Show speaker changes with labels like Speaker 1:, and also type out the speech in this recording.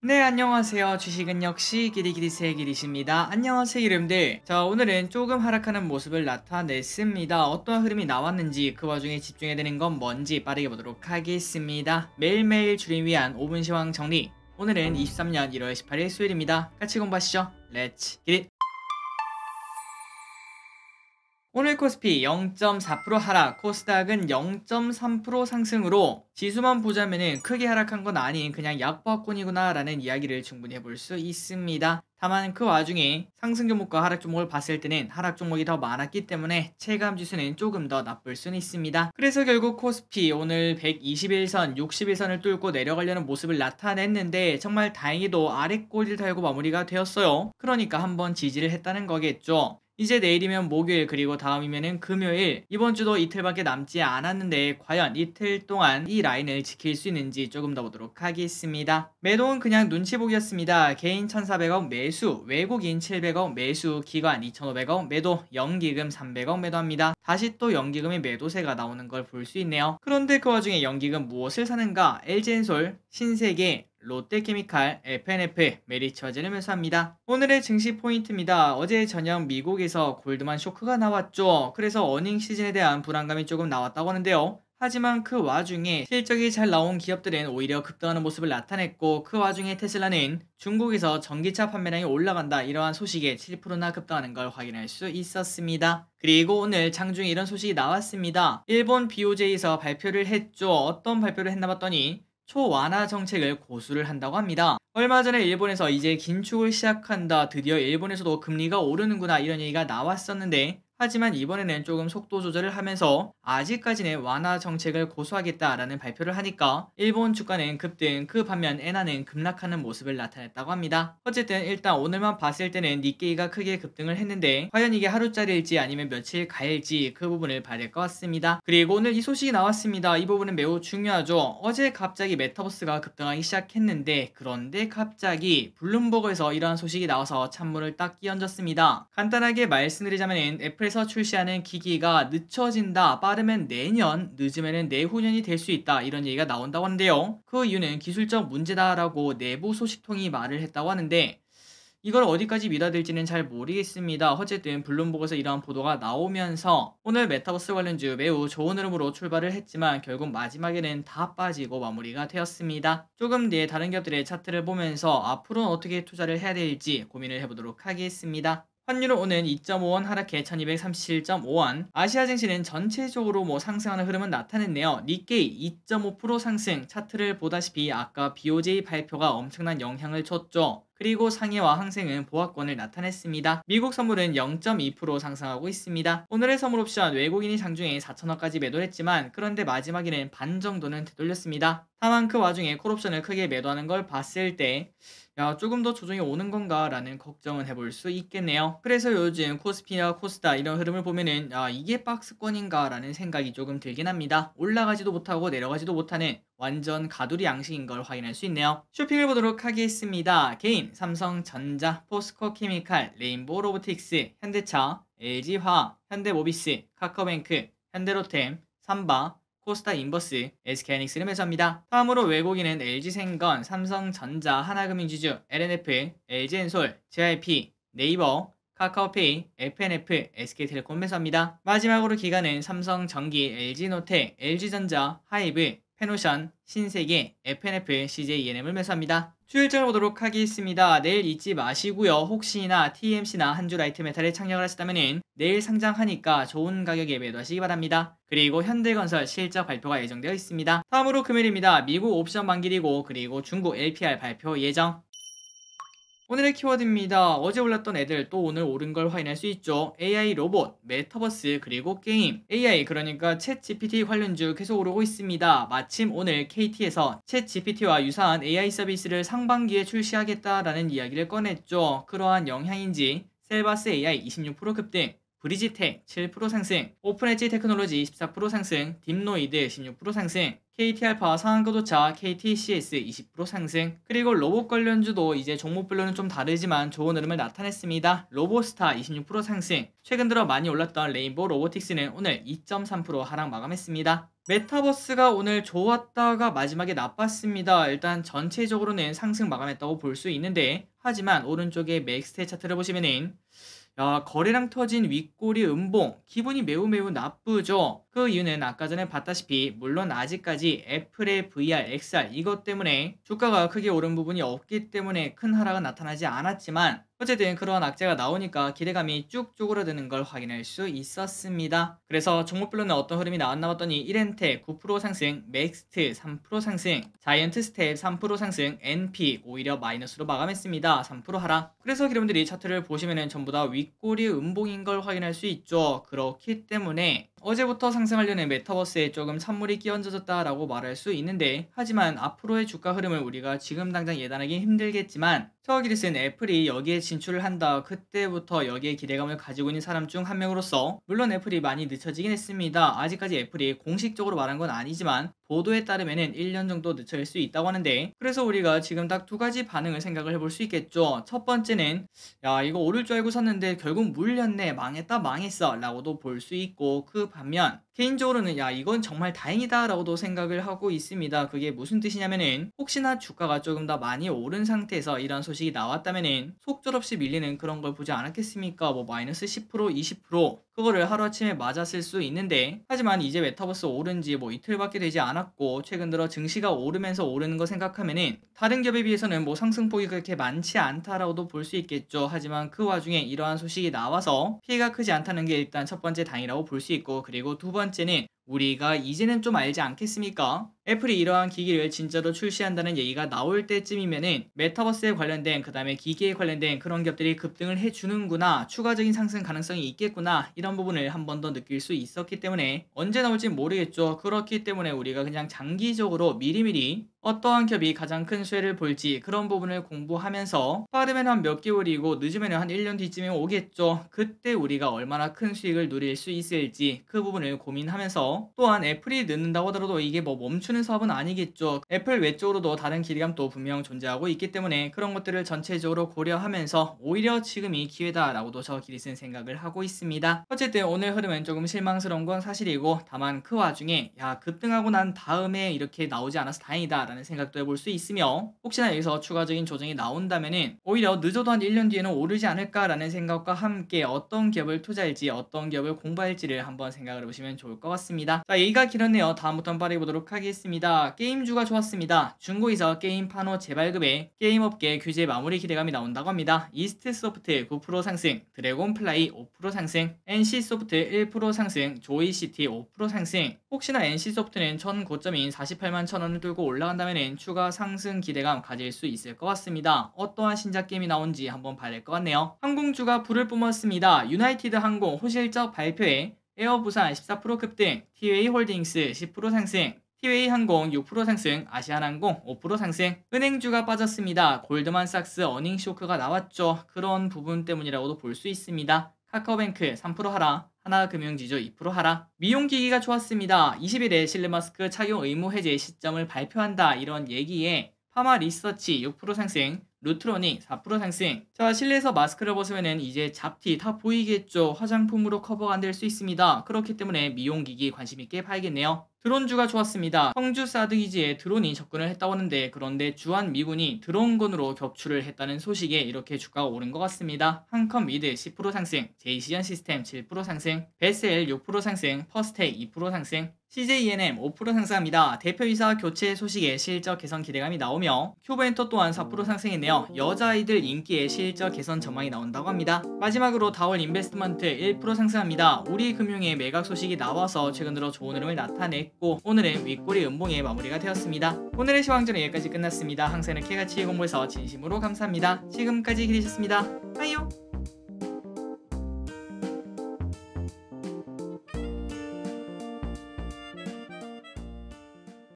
Speaker 1: 네, 안녕하세요. 주식은 역시 기리기리새 기리십니다. 안녕하세요, 이름들. 자, 오늘은 조금 하락하는 모습을 나타냈습니다. 어떤 흐름이 나왔는지, 그 와중에 집중해야 되는 건 뭔지 빠르게 보도록 하겠습니다. 매일매일 주를 위한 5분 시황 정리. 오늘은 23년 1월 18일 수요일입니다. 같이 공부하시죠. 렛츠 기릿! 오늘 코스피 0.4% 하락, 코스닥은 0.3% 상승으로 지수만 보자면은 크게 하락한 건 아닌 그냥 약보합권이구나 라는 이야기를 충분히 해볼 수 있습니다. 다만 그 와중에 상승 종목과 하락 종목을 봤을 때는 하락 종목이 더 많았기 때문에 체감 지수는 조금 더 나쁠 수는 있습니다. 그래서 결국 코스피 오늘 121선, 61선을 뚫고 내려가려는 모습을 나타냈는데 정말 다행히도 아래 꼬리를 달고 마무리가 되었어요. 그러니까 한번 지지를 했다는 거겠죠. 이제 내일이면 목요일, 그리고 다음이면은 금요일, 이번 주도 이틀밖에 남지 않았는데 과연 이틀 동안 이 라인을 지킬 수 있는지 조금 더 보도록 하겠습니다. 매도는 그냥 눈치 보기였습니다. 개인 1,400억 매수, 외국인 700억 매수, 기관 2,500억 매도, 연기금 300억 매도합니다. 다시 또 연기금의 매도세가 나오는 걸 볼 수 있네요. 그런데 그 와중에 연기금 무엇을 사는가? LG엔솔, 신세계, 롯데케미칼, FNF, 메리츠화재를 매수합니다. 오늘의 증시 포인트입니다. 어제 저녁 미국에서 골드만 쇼크가 나왔죠. 그래서 어닝 시즌에 대한 불안감이 조금 나왔다고 하는데요. 하지만 그 와중에 실적이 잘 나온 기업들은 오히려 급등하는 모습을 나타냈고, 그 와중에 테슬라는 중국에서 전기차 판매량이 올라간다, 이러한 소식에 7%나 급등하는 걸 확인할 수 있었습니다. 그리고 오늘 장중에 이런 소식이 나왔습니다. 일본 BOJ에서 발표를 했죠. 어떤 발표를 했나 봤더니 초완화 정책을 고수를 한다고 합니다. 얼마 전에 일본에서 이제 긴축을 시작한다, 드디어 일본에서도 금리가 오르는구나, 이런 얘기가 나왔었는데, 하지만 이번에는 조금 속도 조절을 하면서 아직까지는 완화 정책을 고수하겠다라는 발표를 하니까 일본 주가는 급등, 그 반면 엔화는 급락하는 모습을 나타냈다고 합니다. 어쨌든 일단 오늘만 봤을 때는 니케이가 크게 급등을 했는데 과연 이게 하루짜리일지 아니면 며칠 가일지 그 부분을 봐야 될 것 같습니다. 그리고 오늘 이 소식이 나왔습니다. 이 부분은 매우 중요하죠. 어제 갑자기 메타버스가 급등하기 시작했는데, 그런데 갑자기 블룸버그에서 이러한 소식이 나와서 찬물을 딱 끼얹었습니다. 간단하게 말씀드리자면 애플에서 출시하는 기기가 늦춰진다, 빠르면 내년, 늦으면 내후년이 될 수 있다, 이런 얘기가 나온다고 하는데요. 그 이유는 기술적 문제다라고 내부 소식통이 말을 했다고 하는데, 이걸 어디까지 믿어야 될지는 잘 모르겠습니다. 어쨌든 블룸버그에서 이러한 보도가 나오면서 오늘 메타버스 관련주 매우 좋은 흐름으로 출발을 했지만 결국 마지막에는 다 빠지고 마무리가 되었습니다. 조금 뒤에 다른 기업들의 차트를 보면서 앞으로는 어떻게 투자를 해야 될지 고민을 해보도록 하겠습니다. 환율은 오늘 2.5원 하락해 1237.5원. 아시아 증시는 전체적으로 상승하는 흐름은 나타냈네요. 니케이 2.5% 상승. 차트를 보다시피 아까 BOJ 발표가 엄청난 영향을 줬죠. 그리고 상해와 항생은 보합권을 나타냈습니다. 미국 선물은 0.2% 상승하고 있습니다. 오늘의 선물 옵션 외국인이 장중에 4천원까지 매도했지만 그런데 마지막에는 반 정도는 되돌렸습니다. 다만 그 와중에 콜옵션을 크게 매도하는 걸 봤을 때 조금 더 조정이 오는 건가 라는 걱정은 해볼 수 있겠네요. 그래서 요즘 코스피나 코스닥 이런 흐름을 보면은 이게 박스권인가 라는 생각이 조금 들긴 합니다. 올라가지도 못하고 내려가지도 못하는 완전 가두리 양식인 걸 확인할 수 있네요. 쇼핑을 보도록 하겠습니다. 개인 삼성전자, 포스코케미칼, 레인보우 로보틱스, 현대차, LG화학, 현대모비스, 카카오뱅크, 현대로템, 삼바, 코스닥 인버스, SK하이닉스를 매수합니다. 다음으로 외국인은 LG생건, 삼성전자, 하나금융지주, LNF, LG엔솔, JYP, 네이버, 카카오페이, FNF, SK텔레콤 매수합니다. 마지막으로 기관은 삼성전기, LG노텍, LG전자, 하이브, 페노션, 신세계, FNF, CJENM을 매수합니다. 주일장을 보도록 하겠습니다. 내일 잊지 마시고요. 혹시나 TMC나 한주 라이트메탈에 착륙을 하셨다면 내일 상장하니까 좋은 가격에 매도하시기 바랍니다. 그리고 현대건설 실적 발표가 예정되어 있습니다. 다음으로 금요일입니다. 미국 옵션 만기이고 그리고 중국 LPR 발표 예정. 오늘의 키워드입니다. 어제 올랐던 애들 또 오늘 오른 걸 확인할 수 있죠. AI 로봇, 메타버스, 그리고 게임. AI 그러니까 챗 GPT 관련주 계속 오르고 있습니다. 마침 오늘 KT에서 챗 GPT와 유사한 AI 서비스를 상반기에 출시하겠다라는 이야기를 꺼냈죠. 그러한 영향인지 셀바스 AI 26% 급등, 브리지텍 7% 상승, 오픈엣지 테크놀로지 14% 상승, 딥노이드 16% 상승, KT알파 상한가도차 KTCS 20% 상승. 그리고 로봇 관련주도 이제 종목별로는 좀 다르지만 좋은 흐름을 나타냈습니다. 로보스타 26% 상승. 최근 들어 많이 올랐던 레인보우 로보틱스는 오늘 2.3% 하락 마감했습니다. 메타버스가 오늘 좋았다가 마지막에 나빴습니다. 일단 전체적으로는 상승 마감했다고 볼 수 있는데, 하지만 오른쪽에 맥스테 차트를 보시면은 거래량 터진 윗꼬리 음봉, 기분이 매우 매우 나쁘죠. 그 이유는 아까 전에 봤다시피 물론 아직까지 애플의 VR, XR 이것 때문에 주가가 크게 오른 부분이 없기 때문에 큰 하락은 나타나지 않았지만, 어쨌든 그러한 악재가 나오니까 기대감이 쭉 쪼그라드는 걸 확인할 수 있었습니다. 그래서 종목별로는 어떤 흐름이 나왔나 봤더니, 이렌텍 9% 상승, 맥스트 3% 상승, 자이언트 스텝 3% 상승, NP 오히려 마이너스로 마감했습니다. 3% 하락. 그래서 여러분들이 차트를 보시면은 전부 다 윗꼬리 음봉인 걸 확인할 수 있죠. 그렇기 때문에 어제부터 상승하려는 메타버스에 조금 찬물이 끼얹어졌다라고 말할 수 있는데, 하지만 앞으로의 주가 흐름을 우리가 지금 당장 예단하기 힘들겠지만, 저기리슨 애플이 여기에 진출을 한다, 그때부터 여기에 기대감을 가지고 있는 사람 중 한 명으로서, 물론 애플이 많이 늦춰지긴 했습니다. 아직까지 애플이 공식적으로 말한 건 아니지만 보도에 따르면은 1년 정도 늦춰질 수 있다고 하는데, 그래서 우리가 지금 딱 두 가지 반응을 생각을 해볼 수 있겠죠. 첫 번째는 이거 오를 줄 알고 샀는데 결국 물렸네, 망했다 망했어 라고도 볼 수 있고, 그 반면 개인적으로는 이건 정말 다행이다 라고도 생각을 하고 있습니다. 그게 무슨 뜻이냐면은, 혹시나 주가가 조금 더 많이 오른 상태에서 이런 소식이 나왔다면은 속절없이 밀리는 그런 걸 보지 않았겠습니까? 뭐 마이너스 10% 20% 그거를 하루아침에 맞았을 수 있는데, 하지만 이제 메타버스 오른 지 뭐 이틀밖에 되지 않았고, 최근 들어 증시가 오르면서 오르는 거 생각하면은 다른 기업에 비해서는 뭐 상승폭이 그렇게 많지 않다라고도 볼 수 있겠죠. 하지만 그 와중에 이러한 소식이 나와서 피해가 크지 않다는 게 일단 첫 번째 다행이라고 볼 수 있고, 그리고 두 번째는 우리가 이제는 좀 알지 않겠습니까? 애플이 이러한 기기를 진짜로 출시한다는 얘기가 나올 때쯤이면은 메타버스에 관련된, 그 다음에 기기에 관련된 그런 기업들이 급등을 해주는구나, 추가적인 상승 가능성이 있겠구나, 이런 부분을 한 번 더 느낄 수 있었기 때문에, 언제 나올지 모르겠죠. 그렇기 때문에 우리가 그냥 장기적으로 미리미리 어떠한 기업이 가장 큰 수혜를 볼지 그런 부분을 공부하면서, 빠르면 한 몇 개월이고 늦으면 한 1년 뒤쯤에 오겠죠. 그때 우리가 얼마나 큰 수익을 누릴 수 있을지 그 부분을 고민하면서, 또한 애플이 늦는다고 하더라도 이게 뭐 멈추는 사업은 아니겠죠. 애플 외적으로도 다른 기대감도 분명 존재하고 있기 때문에 그런 것들을 전체적으로 고려하면서 오히려 지금이 기회다라고도 저 기리슨 생각을 하고 있습니다. 어쨌든 오늘 흐름은 조금 실망스러운 건 사실이고, 다만 그 와중에 급등하고 난 다음에 이렇게 나오지 않아서 다행이다 라는 생각도 해볼 수 있으며, 혹시나 여기서 추가적인 조정이 나온다면은 오히려 늦어도 한 1년 뒤에는 오르지 않을까라는 생각과 함께 어떤 기업을 투자할지, 어떤 기업을 공부할지를 한번 생각을 해보시면 좋을 것 같습니다. 자, 얘기가 길었네요. 다음부터 빠르게 보도록 하겠습니다. 게임주가 좋았습니다. 중고에서 게임 판호 재발급에 게임업계 규제 마무리 기대감이 나온다고 합니다. 이스트소프트 9% 상승, 드래곤플라이 5% 상승, NC소프트 1% 상승, 조이시티 5% 상승. 혹시나 NC소프트는 전 고점인 48만 1,000원을 뚫고 올라간다면 추가 상승 기대감 가질 수 있을 것 같습니다. 어떠한 신작 게임이 나온지 한번 봐야 될 것 같네요. 항공주가 불을 뿜었습니다. 유나이티드 항공 호실적 발표에 에어부산 14% 급등, 티웨이홀딩스 10% 상승, 티웨이항공 6% 상승, 아시아나항공 5% 상승. 은행주가 빠졌습니다. 골드만삭스 어닝 쇼크가 나왔죠. 그런 부분 때문이라고도 볼 수 있습니다. 카카오뱅크 3% 하락, 하나금융지주 2% 하락. 미용기기가 좋았습니다. 20일에 실내 마스크 착용 의무 해제 시점을 발표한다, 이런 얘기에 파마리서치 6% 상승, 루트로닉 4% 상승. 자, 실내에서 마스크를 벗으면은 이제 잡티 다 보이겠죠. 화장품으로 커버가 안 될 수 있습니다. 그렇기 때문에 미용기기 관심 있게 봐야겠네요. 드론주가 좋았습니다. 청주 사드기지에 드론이 접근을 했다고 하는데, 그런데 주한미군이 드론건으로 격추를 했다는 소식에 이렇게 주가가 오른 것 같습니다. 한컴미드 10% 상승, 제이시전 시스템 7% 상승, 베스엘 6% 상승, 퍼스텍 2% 상승, CJENM 5% 상승합니다. 대표이사 교체 소식에 실적 개선 기대감이 나오며, 큐브엔터 또한 4% 상승했네요. 여자아이들 인기에 실적 개선 전망이 나온다고 합니다. 마지막으로 다월 인베스트먼트 1% 상승합니다. 우리금융의 매각 소식이 나와서 최근 들어 좋은 흐름을 나타냈고, 오늘은 윗꼬리 음봉에 마무리가 되었습니다. 오늘의 시황전은 여기까지 끝났습니다. 항상 이렇게 같이 공부해서 진심으로 감사합니다. 지금까지 기대셨습니다. 빠이요.